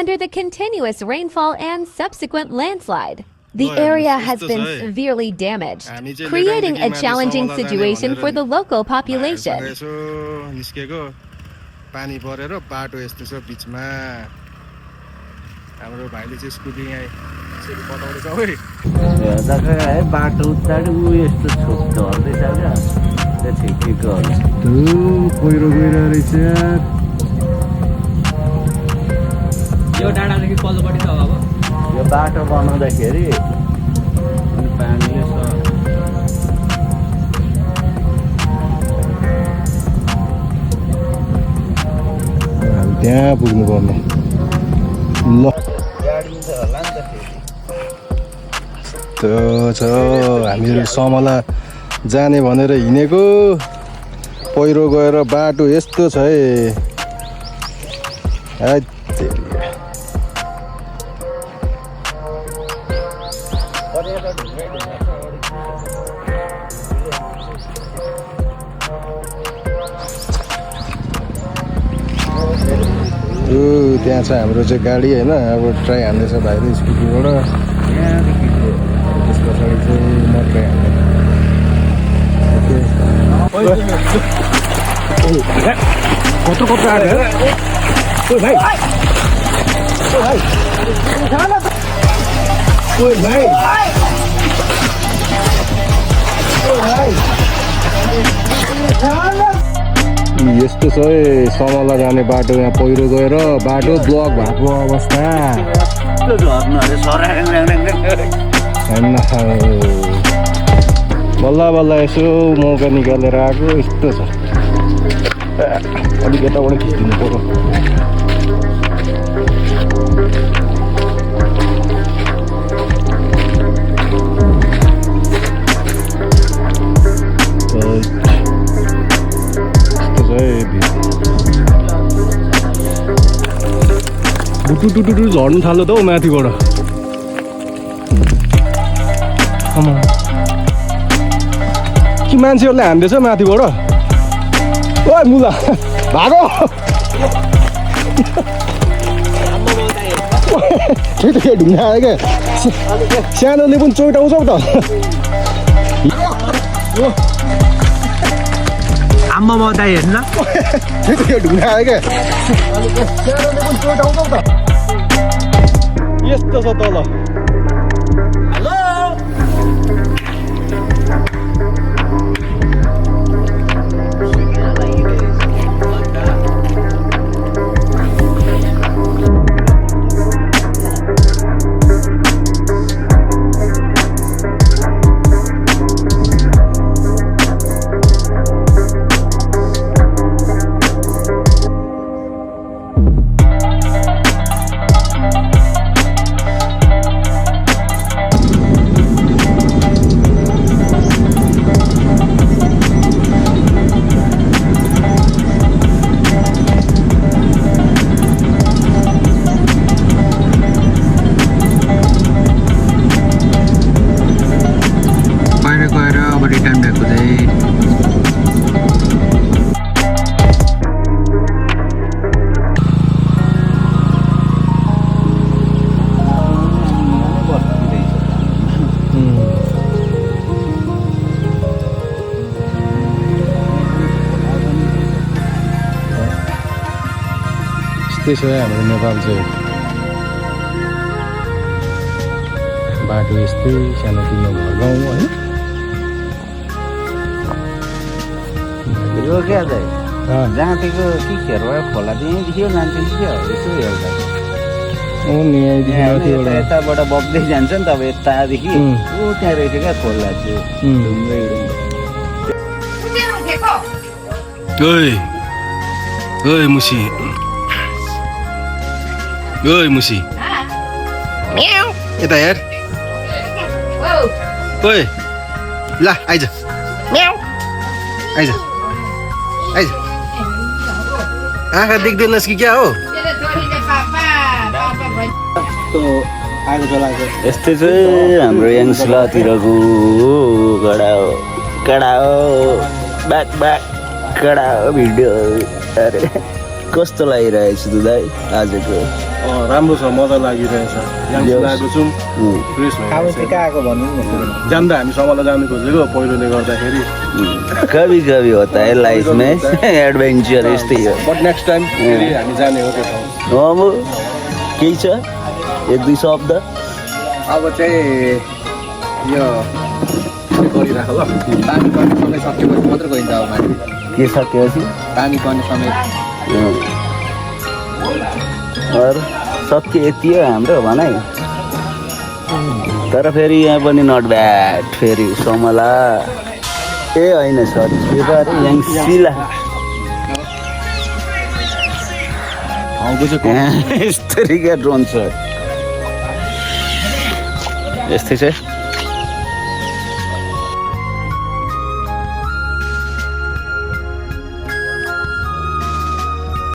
under the continuous rainfall and subsequent landslide. The area has been severely damaged, creating a challenging situation for the local population. पानी परेर बाटो यस्तो छ बीचमा हाम्रो भाइले चाहिँ स्कुटी यहाँ यसरी बताउँदैछ ओइ हेर्दा है बाटो उताडु यस्तो झर्दै छ क्या त्यो ठिकैको पहिरो गइरहेको रहेछ यो डाँडादेखि पल्लोपट्टि छ अब यो बाटो बनाउँदाखेरि अनि पानीले छ त्यहाँ पुग्नु पर्ने ल त्यो छ हामीहरू समला जाने भनेर हिँडेको पहिरो गएर बाटो यस्तो छ है त्यहाँ छ हाम्रो चाहिँ गाडी होइन अब ट्राई हान्दैछ भाइले स्कुटीबाट त्यस पछाडि चाहिँ म ट्राई हान्दै कत्रो कत्रो आएको भाइ यस्तो छ है समला जाने बाटो यहाँ पहिरो गएर बाटो ब्लक भएको अवस्था होइन बल्ल बल्ल यसो मौका निकालेर आएको यस्तो छ अलिक यताबाट खिचिदिनु पर्यो टुटुटुटु झर्नु थाल्यो त हौ माथिबाट कि मान्छेहरूले हान्दैछ माथिबाट ओ मुला भागो ठिकै ढुङ्गा आयो क्या सानोले पनि चोइटाउँछ त आम्मा म दाइ हेर्न ठिकै ढुङ्गा आयो क्या सानोले पनि चोइटाउँछ त यस्तो छ तल त्यस्तै छ हाम्रो नेपाल चाहिँ बाटो यस्तै सानोतिनो घर गाउँ होइन यो क्या दाइ जहाँदेखिको कि खेरबाट खोला चाहिँ देखियो मान्छे क्या यसो हेर्दा यताबाट बग्दै जान्छ नि त अब यतादेखि ऊ त्यहाँ रहेछ क्या खोला चाहिँ ओइ मुसी ओइ मुसी यता हेर ओइ ल आइज आइज आइज आँखा देख्दैनस् कि क्या हो यस्तै चाहिँ हाम्रो याङसलातिरको कडा हो ब्याक कडा हो भिडियो अरे कस्तो लागिरहेछ त दाइ आजको राम्रो छ मजा लागिरहेछ यहाँ गएको छौँ फ्रेस भइरहेछ जान्दा हामी समला जानु खोजेको पहिरोले गर्दाखेरि कभी कभी होता है लाइफ में एडभेन्चर यस्तै हो बट नेक्स्ट टाइम फेरि हामी जाने हो त्यो ठाउँ अब केही छ एक दुई शब्द अब चाहिँ यो गरिराख ल पानी पर्ने समय सकेपछि मात्र गइन्छ अब माथि के सकेपछि पानी पर्ने समय अरू सके यति हो हाम्रो भनाइ तर फेरि यहाँ पनि नट ब्याड फेरि समला ए होइन सरी के पो अरे याङसिला यस्तरी क्या ड्रोन छ यस्तै छ